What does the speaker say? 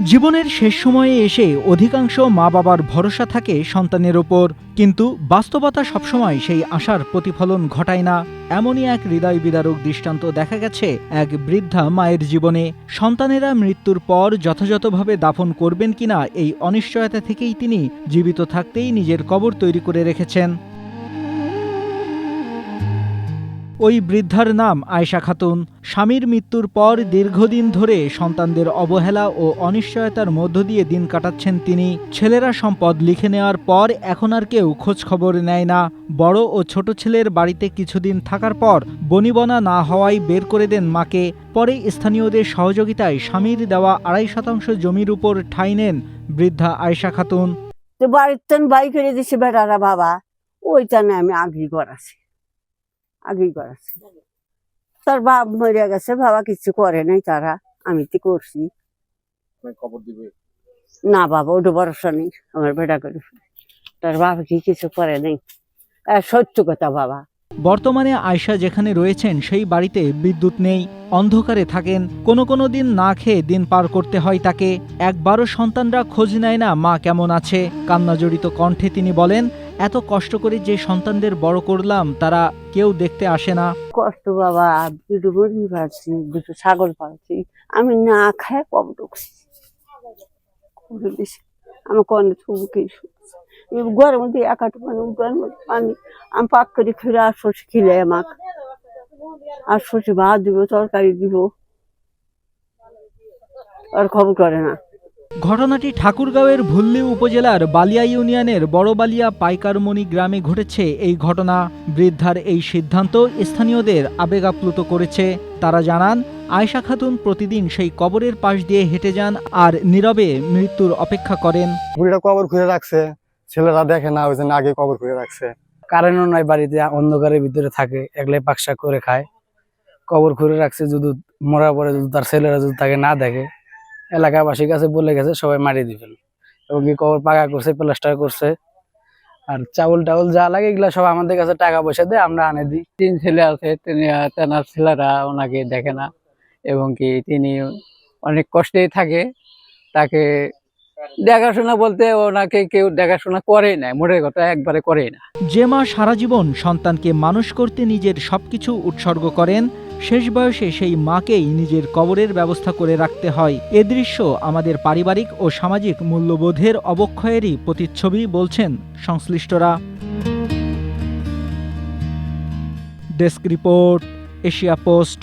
জীবনের শেষ সময়ে এসে অধিকাংশ মা বাবার ভরসা থাকে সন্তানের ওপর, কিন্তু বাস্তবতা সবসময় সেই আশার প্রতিফলন ঘটায় না। এমনই এক হৃদয় বিদারক দৃষ্টান্ত দেখা গেছে এক বৃদ্ধা মায়ের জীবনে। সন্তানেরা মৃত্যুর পর যথাযথভাবে দাফন করবেন কিনা এই অনিশ্চয়তা থেকেই তিনি জীবিত থাকতেই নিজের কবর তৈরি করে রেখেছেন। ওই বৃদ্ধার নাম আয়েশা খাতুন। স্বামীর মৃত্যুর পর দীর্ঘদিন ধরে সন্তানদের অবহেলা ও অনিশ্চয়তার মধ্য দিয়ে দিন কাটাচ্ছেন তিনি। ছেলেরা সম্পদ লিখে নেওয়ার পর এখন আর কেউ খোঁজ খবর নেয় না। বড় ও ছোট ছেলের বাড়িতে কিছুদিন থাকার পর বনিবনা না হওয়ায় বের করে দেন মাকে। পরে স্থানীয়দের সহযোগিতায় স্বামীর দেওয়া ২.৫ শতাংশ জমির উপর ঠাঁই নেন বৃদ্ধা আয়েশা খাতুন। বাড়িতে বাই করে দিছে বেটারা বাবা, ওইটা না আমি আগেই করাছি। তার বাপ মরে গেছে, বাবা কিছু করে নাই, তারা আমি তো করছি না বাবা, ওটা ভরসা নেই আমার বেটা করে, তার বাবা কি কিছু করে নাই, সত্য কথা বাবা। বর্তমানে আয়েশা যেখানে রয়েছেন সেই বাড়িতে বিদ্যুৎ নেই, অন্ধকারে থাকেন। কোনো দিন না খেয়ে দিন পার করতে হয় তাকে। একবারও সন্তানরা খোঁজ নেয় না মা কেমন আছে। কান্নাজড়িত কণ্ঠে তিনি বলেন, এত কষ্ট করে যে সন্তানদের বড় করলাম তারা কেউ দেখতে আসে না। কষ্ট বাবা, দুটো মুরগি পাচ্ছি, দুটো ছাগল পাচ্ছি, আমি না খায় কম ঢুকছি, আমার কনে থুবুকে ঘরের মধ্যে একাটু ঘরের মধ্যে পানি, আমি পাক করে খেলে আর শশী খিলে আমাকে আর শশী ভাত দিব, তরকারি দিব, আর খবর করে না। ঘটনাটি ঠাকুরগাঁওয়ের ভুল্লি উপজেলার বালিয়া ইউনিয়নের বড়বালিয়া পাইকারমণি গ্রামে ঘটেছে এই ঘটনা। বৃদ্ধার এই সিদ্ধান্ত স্থানীয়দের আবেগ আপ্লুত করেছে। তারা জানান, আয়েশা খাতুন প্রতিদিন সেই কবরের পাশ দিয়ে হেঁটে যান আর নীরবে মৃত্যুর অপেক্ষা করেন। বুড়িটা কবর খুঁড়ে রাখছে, ছেলেরা দেখে না, ওই জন্য আগে কবর খুঁড়ে রাখছে। কারেন্টও নাই বাড়িতে, অন্ধকারের ভিতরে থাকে, একলাই পাকশাক করে খায়, কবর খুঁড়ে রাখছে। যদি মরার পরে যদি তার ছেলেরা যদি তাকে না দেখে, এলাকাবাসীর কাছে বলে গেছে সবাই মারিয়ে দিবেন, এবং কি কবর পাকা করছে, প্লাস্টার করছে। আর চাউল টাউল যা লাগে এগুলা সব আমাদের কাছে টাকা পয়সা দিয়ে আমরা আনে দিই। 3 ছেলে আছে, তেনার ছেলেরা ওনাকে দেখে না, এবং কি তিনি অনেক কষ্টেই থাকে। তাকে দেখাশোনা বলতে ওনাকে কেউ দেখাশোনা করেই না, মোটের কথা একবারে করেই না। যে মা সারা জীবন সন্তানকে মানুষ করতে নিজের সবকিছু উৎসর্গ করেন, শেষ বয়সে সেই মাকেই নিজের কবরের ব্যবস্থা করে রাখতে হয়। এ দৃশ্য আমাদের পারিবারিক ও সামাজিক মূল্যবোধের অবক্ষয়েরই প্রতিচ্ছবি বলছেন সংশ্লিষ্টরা। Desk report, Asia post.